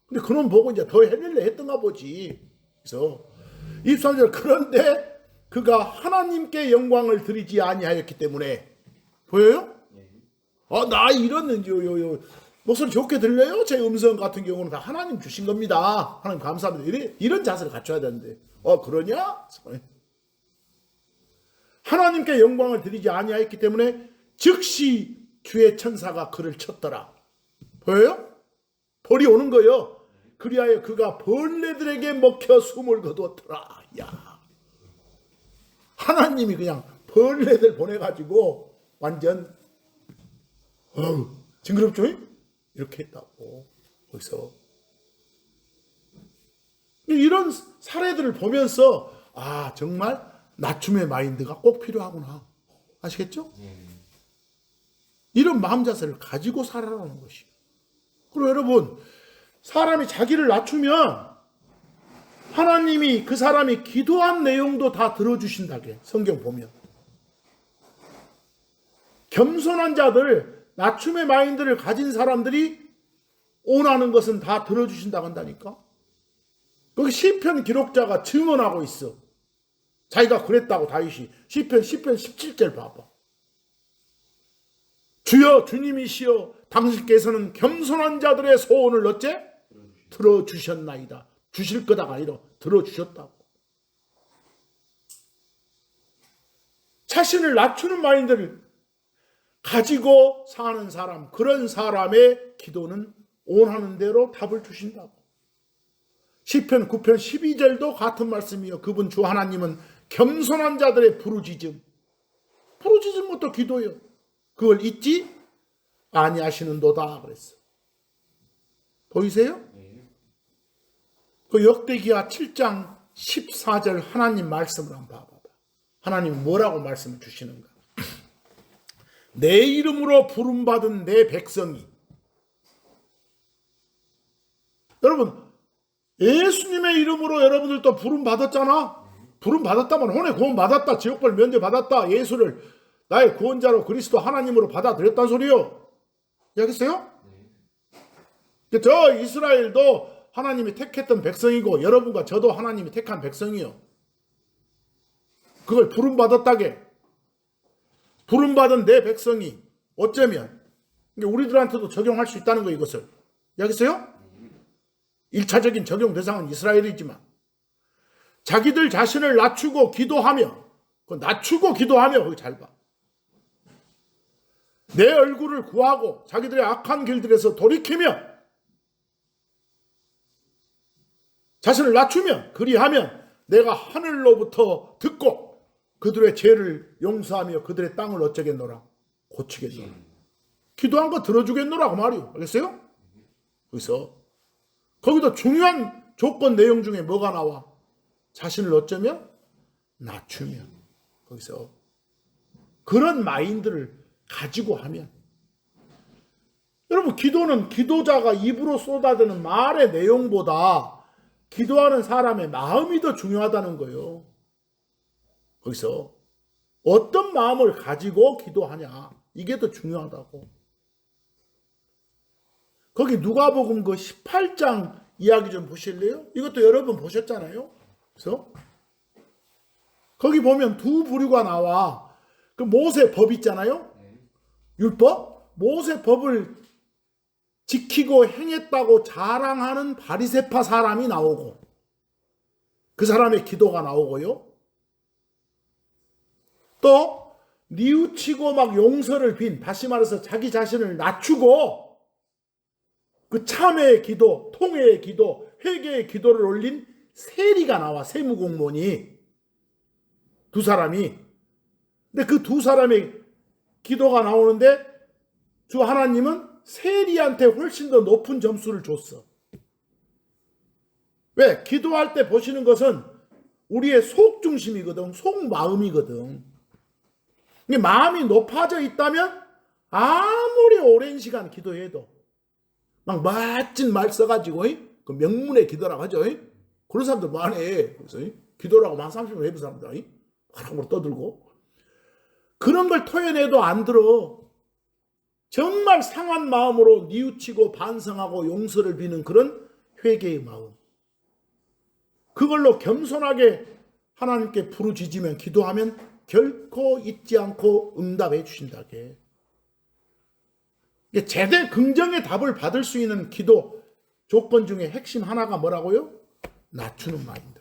근데 그놈 보고 이제 더 해낼래 했던가 보지. 그래서 23절, 그런데 그가 하나님께 영광을 드리지 아니하였기 때문에. 보여요? 나 이런 목소리 좋게 들려요? 제 음성 같은 경우는 다 하나님 주신 겁니다. 하나님 감사합니다. 이런 자세를 갖춰야 되는데 그러냐? 하나님께 영광을 드리지 아니하였기 때문에 즉시 주의 천사가 그를 쳤더라. 보여요? 벌이 오는 거예요. 그리하여 그가 벌레들에게 먹혀 숨을 거두었더라. 야, 하나님이 그냥 벌레들 보내가지고 완전 징그럽죠? 이렇게 했다고. 거기서 이런 사례들을 보면서 정말 낮춤의 마인드가 꼭 필요하구나. 아시겠죠? 이런 마음 자세를 가지고 살아라는 것이에요. 그리고 여러분, 사람이 자기를 낮추면 하나님이 그 사람이 기도한 내용도 다 들어주신다게. 성경 보면 겸손한 자들, 낮춤의 마인드를 가진 사람들이 원하는 것은 다 들어주신다고 한다니까. 거기 시편 기록자가 증언하고 있어. 자기가 그랬다고. 다윗이 시편 17절 봐봐. 주여 주님이시여 당신께서는 겸손한 자들의 소원을 어째 들어주셨나이다. 주실 거다가 아니라 들어주셨다고. 자신을 낮추는 마인드를 가지고 사는 사람, 그런 사람의 기도는 원하는 대로 답을 주신다고. 시편 9편 12절도 같은 말씀이요. 그분 주 하나님은 겸손한 자들의 부르짖음 것도 기도요. 그걸 잊지 아니하시는도다 그랬어. 보이세요? 그 역대기하 7장 14절 하나님 말씀을 한번 봐봐. 하나님 뭐라고 말씀을 주시는가? 내 이름으로 부름받은 내 백성이. 여러분 예수님의 이름으로 여러분들도 부름받았잖아. 부름받았다면 혼의 구원 받았다. 지옥벌 면제 받았다. 예수를 나의 구원자로 그리스도 하나님으로 받아들였다는 소리요. 알겠어요? 저 이스라엘도 하나님이 택했던 백성이고 여러분과 저도 하나님이 택한 백성이요. 그걸 부름받았다게. 부름받은 내 백성이 어쩌면 우리들한테도 적용할 수 있다는 거예요. 이것을. 알겠어요? 1차적인 적용 대상은 이스라엘이지만 자기들 자신을 낮추고 기도하며, 낮추고 기도하며, 거기 잘 봐. 내 얼굴을 구하고 자기들의 악한 길들에서 돌이키며 자신을 낮추며 그리하면 내가 하늘로부터 듣고 그들의 죄를 용서하며 그들의 땅을 어쩌겠노라? 고치겠노라. 기도한 거 들어주겠노라고 말이요. 알겠어요? 그래서 거기도 중요한 조건 내용 중에 뭐가 나와? 자신을 어쩌면 낮추며. 거기서 그런 마인드를 가지고 하면, 여러분 기도는 기도자가 입으로 쏟아내는 말의 내용보다 기도하는 사람의 마음이 더 중요하다는 거예요. 거기서 어떤 마음을 가지고 기도하냐, 이게 더 중요하다고. 거기 누가복음 그 18장 이야기 좀 보실래요? 이것도 여러분 보셨잖아요. 그래서 거기 보면 두 부류가 나와. 그 모세 법 있잖아요. 율법. 모세 법을 지키고 행했다고 자랑하는 바리새파 사람이 나오고, 그 사람의 기도가 나오고요. 또 뉘우치고 막 용서를 빈, 다시 말해서 자기 자신을 낮추고 그 참회의 기도, 통회의 기도, 회개의 기도를 올린 세리가 나와. 세무공무원이 두 사람이. 근데 그 두 사람의 기도가 나오는데 주 하나님은 세리한테 훨씬 더 높은 점수를 줬어. 왜? 기도할 때 보시는 것은 우리의 속 중심이거든. 속 마음이거든. 마음이 높아져 있다면 아무리 오랜 시간 기도해도 막 멋진 말 써가지고 그 명문의 기도라고 하죠. 그런 사람들 많네. 그래서 기도라고 막 30분 해본 사람들 하락으로 떠들고 그런 걸 토해내도 안 들어. 정말 상한 마음으로 뉘우치고 반성하고 용서를 비는 그런 회개의 마음, 그걸로 겸손하게 하나님께 부르짖으면, 기도하면 결코 잊지 않고 응답해 주신다게. 제대 긍정의 답을 받을 수 있는 기도 조건 중에 핵심 하나가 뭐라고요? 낮추는 마인드.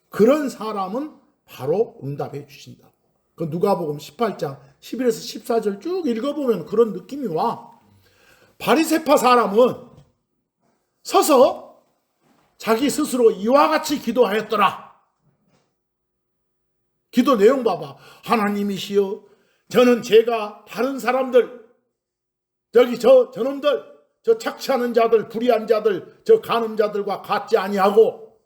그런 사람은 바로 응답해 주신다. 그 누가복음 18장 11에서 14절 쭉 읽어보면 그런 느낌이 와. 바리새파 사람은 서서 자기 스스로 이와 같이 기도하였더라. 기도 내용 봐봐. 하나님이시여, 저는 제가 다른 사람들, 저놈들, 저 착취하는 자들, 불의한 자들, 저 간음자들과 같지 아니하고,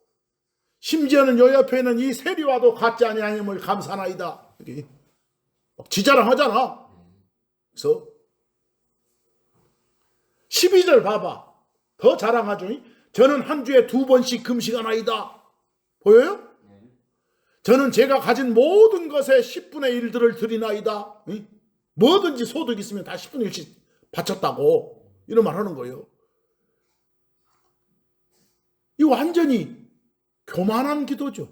심지어는 요 옆에 있는 이 세리와도 같지 아니하님을 감사나이다. 이렇게 지자랑하잖아. 그래서 12절 봐봐. 더 자랑하죠. 저는 한 주에 2번씩 금식하나이다. 보여요? 저는 제가 가진 모든 것의 10분의 1들을 드리나이다. 뭐든지 소득 있으면 다 10분의 1씩 바쳤다고 이런 말 하는 거예요. 이 완전히 교만한 기도죠.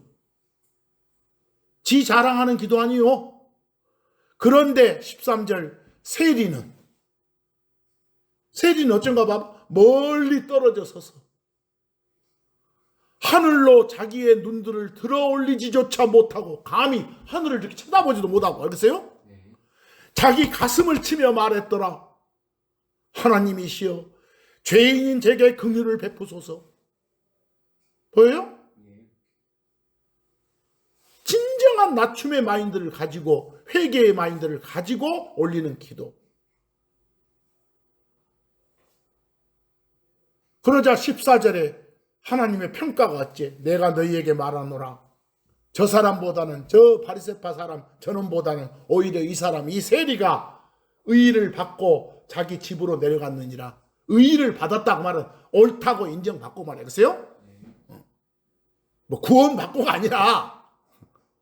지 자랑하는 기도 아니요. 그런데 13절 세리는 어쩐가 봐 멀리 떨어져 서서 하늘로 자기의 눈들을 들어 올리지조차 못하고 감히 하늘을 이렇게 쳐다보지도 못하고 알겠어요? 자기 가슴을 치며 말했더라. 하나님이시여 죄인인 제게 긍휼을 베푸소서. 보여요? 진정한 낮춤의 마인드를 가지고 회개의 마인드를 가지고 올리는 기도. 그러자 14절에 하나님의 평가가 왔지. 내가 너희에게 말하노라. 저 사람보다는 저 바리새파 사람 저놈보다는 오히려 이 사람 이 세리가 의의를 받고 자기 집으로 내려갔느니라. 의의를 받았다고 말은 옳다고 인정받고 말해. 그랬어요? 뭐 구원받고가 아니라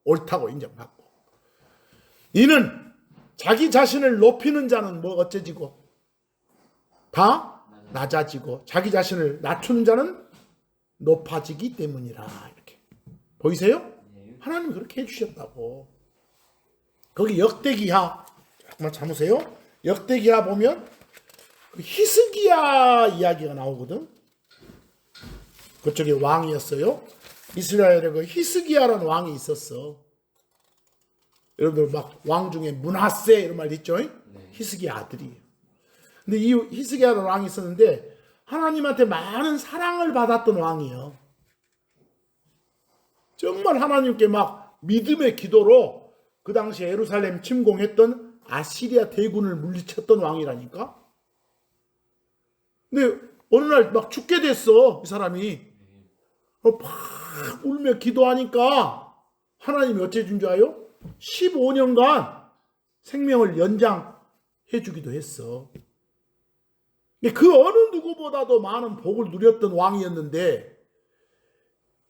옳다고 인정받고. 이는 자기 자신을 높이는 자는 뭐 어째지고 다 낮아지고 자기 자신을 낮추는 자는 높아지기 때문이라. 이렇게 보이세요? 하나님이 그렇게 해주셨다고. 거기 역대기하 정말 참으세요. 역대기하 보면 히스기야 이야기가 나오거든. 그쪽에 왕이었어요. 이스라엘에 그 히스기야라는 왕이 있었어. 여러분들 막 왕 중에 므낫세 이런 말 있죠? 히스기야 아들이에요. 근데 이 히스기야라는 왕이 있었는데 하나님한테 많은 사랑을 받았던 왕이에요. 정말 하나님께 막 믿음의 기도로 그 당시 예루살렘 침공했던 아시리아 대군을 물리쳤던 왕이라니까. 근데 어느 날 막 죽게 됐어. 이 사람이 막 울며 기도하니까 하나님이 어째 준 줄 알아요? 15년간 생명을 연장해 주기도 했어. 그 어느 누구보다도 많은 복을 누렸던 왕이었는데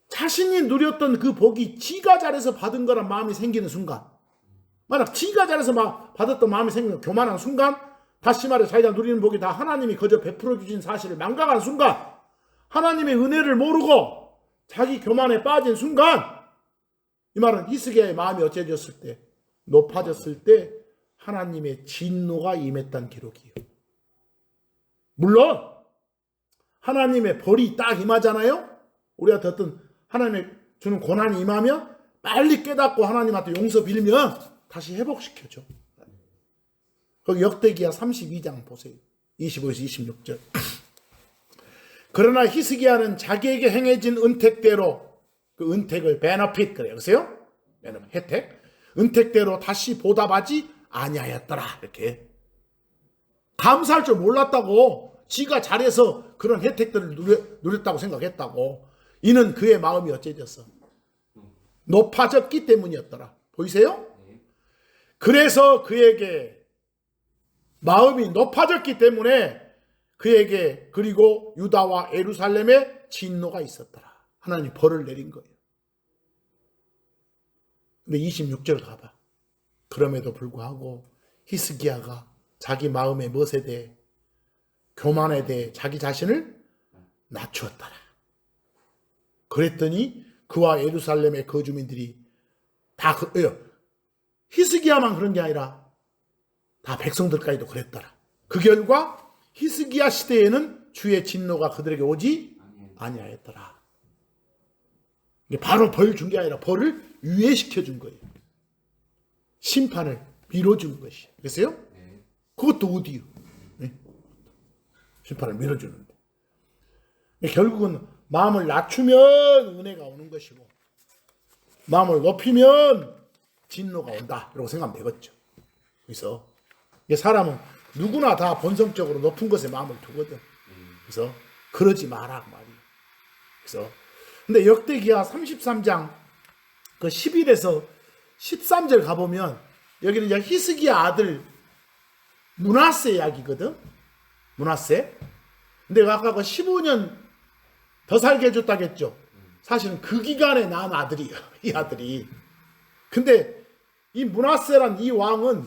자신이 누렸던 그 복이 지가 잘해서 받은 거란 마음이 생기는 순간, 만약 지가 잘해서 받았던 마음이 생기는 교만한 순간, 다시 말해 자기가 누리는 복이 다 하나님이 거저 베풀어 주신 사실을 망각한 순간, 하나님의 은혜를 모르고 자기 교만에 빠진 순간, 이 말은 히스기야의 마음이 어째졌을 때, 높아졌을 때 하나님의 진노가 임했다는 기록이에요. 물론 하나님의 벌이 딱 임하잖아요. 우리한테 어떤 하나님의 주는 고난이 임하면 빨리 깨닫고 하나님한테 용서 빌면 다시 회복시켜줘. 거기 역대기야 32장 보세요. 25에서 26절. 그러나 히스기야는 자기에게 행해진 은택대로, 그 은택을 베너핏 그래요. 그러세요? 혜택. 은택대로 다시 보답하지 아니하였더라. 이렇게. 감사할 줄 몰랐다고. 지가 잘해서 그런 혜택들을 누렸다고 생각했다고. 이는 그의 마음이 어째졌어? 높아졌기 때문이었더라. 보이세요? 그래서 그에게 마음이 높아졌기 때문에 그에게 그리고 유다와 예루살렘에 진노가 있었더라. 하나님이 벌을 내린 거예요. 근데 26절 가봐. 그럼에도 불구하고 히스기야가 자기 마음의 멋에 대해, 교만에 대해 자기 자신을 낮추었더라. 그랬더니 그와 예루살렘의 거주민들이 다 히스기야만 그런 게 아니라 다 백성들까지도 그랬더라. 그 결과 히스기야 시대에는 주의 진노가 그들에게 오지 아니하였더라. 바로 벌 준 게 아니라 벌을 유예시켜 준 거예요. 심판을 미뤄준 것이. 그랬어요? 그것도 어디요? 네? 심판을 미뤄주는데. 결국은 마음을 낮추면 은혜가 오는 것이고, 마음을 높이면 진노가 온다. 이라고 생각하면 되겠죠. 그래서 사람은 누구나 다 본성적으로 높은 것에 마음을 두거든. 그래서 그러지 마라 말이에요. 그래서 근데 역대기야 33장 그 11에서 13절 가보면 여기는 이제 히스기야 아들 므낫세 이야기거든. 므낫세. 근데 아까 그 15년 더 살게 해줬다겠죠. 사실은 그 기간에 낳은 아들이에요. 이 아들이. 근데 이 므낫세란 이 왕은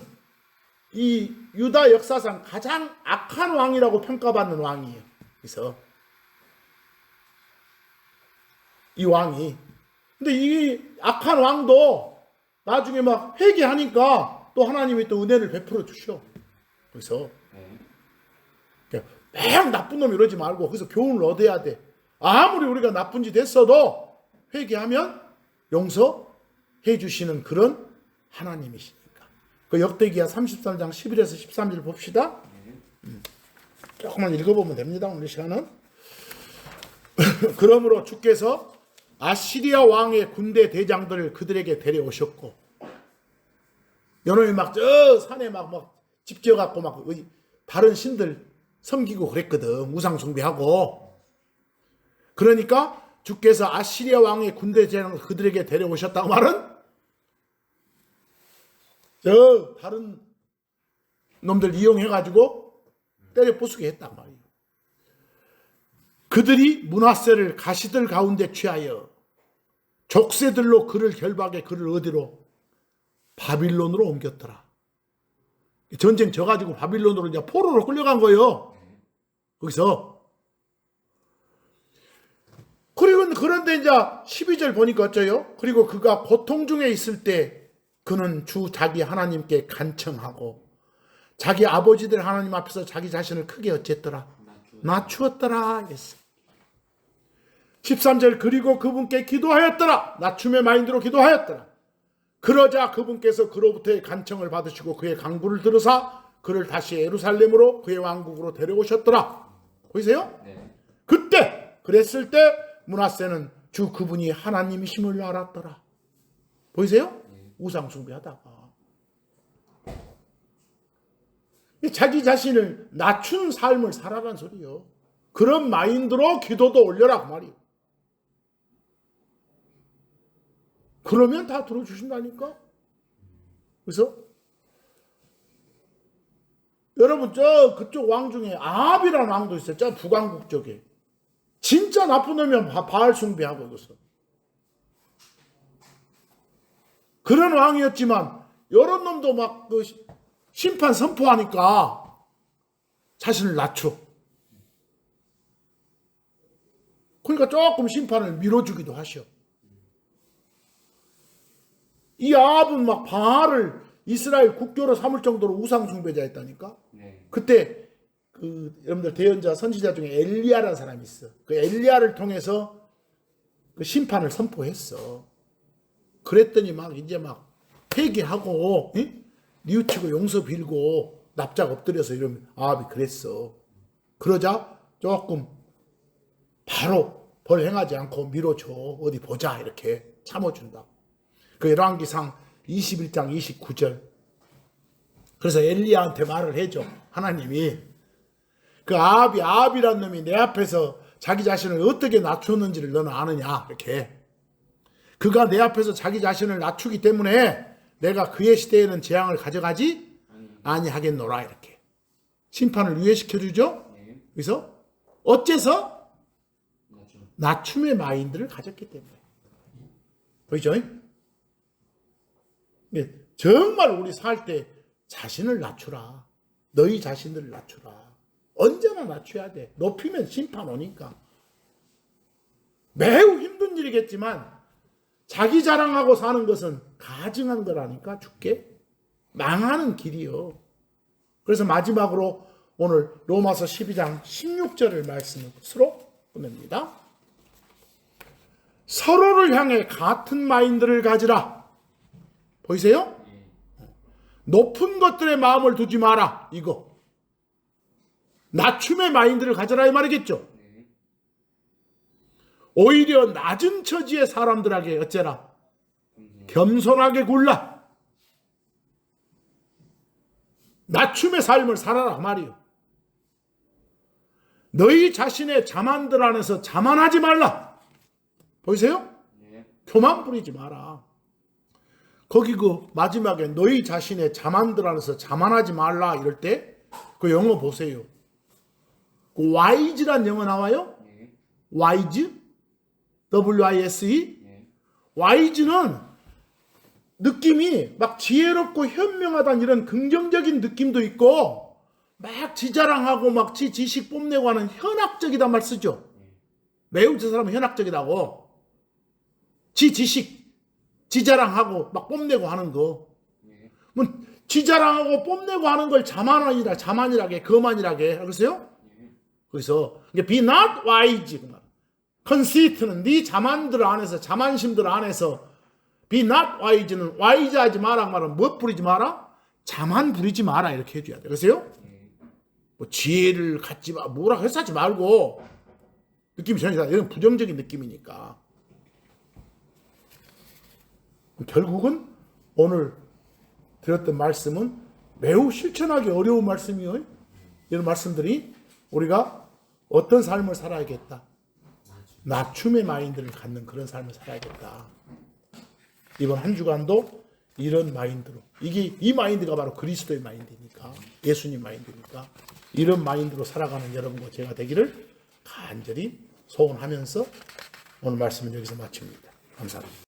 이 유다 역사상 가장 악한 왕이라고 평가받는 왕이에요. 그래서 이 왕이. 근데 이 악한 왕도 나중에 막 회개하니까 또 하나님이 또 은혜를 베풀어 주셔. 그래서 막 나쁜 놈 이러지 말고 거기서 교훈을 얻어야 돼. 아무리 우리가 나쁜 짓 했어도 회개하면 용서해 주시는 그런 하나님이시니까. 그 역대기야 33장 11에서 13절 봅시다. 조금만 읽어보면 됩니다. 오늘 시간은. 그러므로 주께서 아시리아 왕의 군대 대장들을 그들에게 데려오셨고, 여놈이 막 저 산에 막 집 지어갖고 막 다른 신들 섬기고 그랬거든. 우상 숭배하고. 그러니까 주께서 아시리아 왕의 군대 대장을 그들에게 데려오셨다고 말은 저 다른 놈들 이용해가지고 때려 부수게 했단 말이에요. 그들이 므낫세를 가시들 가운데 취하여 족쇄들로 그를 결박해 그를 어디로? 바빌론으로 옮겼더라. 전쟁 져가지고 바빌론으로 이제 포로로 끌려간 거예요. 거기서. 그리고 그런데 이제 12절 보니까 어쩌요? 그리고 그가 고통 중에 있을 때 그는 주 자기 하나님께 간청하고 자기 아버지들 하나님 앞에서 자기 자신을 크게 어쨌더라? 낮추었더라. 했어. 13절 그리고 그분께 기도하였더라. 낮춤의 마인드로 기도하였더라. 그러자 그분께서 그로부터의 간청을 받으시고 그의 강구를 들으사 그를 다시 예루살렘으로 그의 왕국으로 데려오셨더라. 보이세요? 네. 그때 그랬을 때 므낫세는 주 그분이 하나님이심을 알았더라. 보이세요? 우상 숭배하다가 자기 자신을 낮추는 삶을 살아간 소리요. 그런 마인드로 기도도 올려라 그 말이에요. 그러면 다 들어주신다니까. 그래서 여러분 저 그쪽 왕 중에 아합이라는 왕도 있어요. 저 북왕국 쪽에. 진짜 나쁜 놈이면 바알 숭배하고 그래서. 그런 왕이었지만 여러 놈도 막 그 심판 선포하니까 자신을 낮춰. 그러니까 조금 심판을 밀어주기도 하셔. 이 아합은 막 바알을 이스라엘 국교로 삼을 정도로 우상 숭배자였다니까. 네. 그때 그 여러분들 대언자 선지자 중에 엘리야라는 사람이 있어. 그 엘리야를 통해서 그 심판을 선포했어. 그랬더니 막 이제 막 회개하고 뉘우치고 용서 빌고 납작 엎드려서 이러면 아합이 그랬어. 그러자 조금 바로 벌 행하지 않고 밀어줘. 어디 보자 이렇게 참아준다. 그 열왕기상 21장 29절. 그래서 엘리야한테 말을 해줘. 하나님이 그 아합이란 놈이 내 앞에서 자기 자신을 어떻게 낮췄는지를 너는 아느냐 이렇게. 그가 내 앞에서 자기 자신을 낮추기 때문에 내가 그의 시대에는 재앙을 가져가지 아니하겠노라 이렇게. 심판을 유예시켜 주죠. 그래서 어째서? 낮춤의 마인드를 가졌기 때문에. 보이죠? 정말 우리 살 때 자신을 낮추라. 너희 자신들을 낮추라. 언제나 낮춰야 돼. 높이면 심판 오니까. 매우 힘든 일이겠지만 자기 자랑하고 사는 것은 가증한 거라니까 죽게. 망하는 길이요. 그래서 마지막으로 오늘 로마서 12장 16절을 말씀으로 끝냅니다. 서로를 향해 같은 마인드를 가지라. 보이세요? 높은 것들의 마음을 두지 마라. 이거. 낮춤의 마인드를 가져라 이 말이겠죠. 오히려 낮은 처지의 사람들에게 어째라? 겸손하게 굴라. 낮춤의 삶을 살아라 말이요. 너희 자신의 자만들 안에서 자만하지 말라. 보이세요? 교만 부리지 마라. 거기 그 마지막에 너희 자신의 자만들 안에서 자만하지 말라 이럴 때 그 영어 보세요. 그 wise란 영어 나와요? wise, W-I-S-E. wise는 느낌이 막 지혜롭고 현명하다는 이런 긍정적인 느낌도 있고, 막 지자랑하고 막 지 지식 뽐내고 하는 현학적이단 말 쓰죠. 매우 저 사람은 현학적이라고. 지 지식, 지자랑하고 막 뽐내고 하는 거. 뭐 지자랑하고 뽐내고 하는 걸 자만이라게, 거만이라게. 알겠어요? 그래서 be not wise. conceit는 네 자만들 안에서, 자만심들 안에서 be not wise는 wise하지 마라 말은 뭐 부리지 마라? 자만 부리지 마라 이렇게 해줘야 돼. 그래서요? 뭐 지혜를 갖지 마, 뭐라 해서하지 말고 느낌이 전혀 이런 부정적인 느낌이니까. 결국은 오늘 드렸던 말씀은 매우 실천하기 어려운 말씀이에요. 이런 말씀들이 우리가 어떤 삶을 살아야겠다. 낮춤의 마인드를 갖는 그런 삶을 살아야겠다. 이번 한 주간도 이런 마인드로, 이 마인드가 바로 그리스도의 마인드니까, 예수님 마인드니까, 이런 마인드로 살아가는 여러분과 제가 되기를 간절히 소원하면서 오늘 말씀은 여기서 마칩니다. 감사합니다.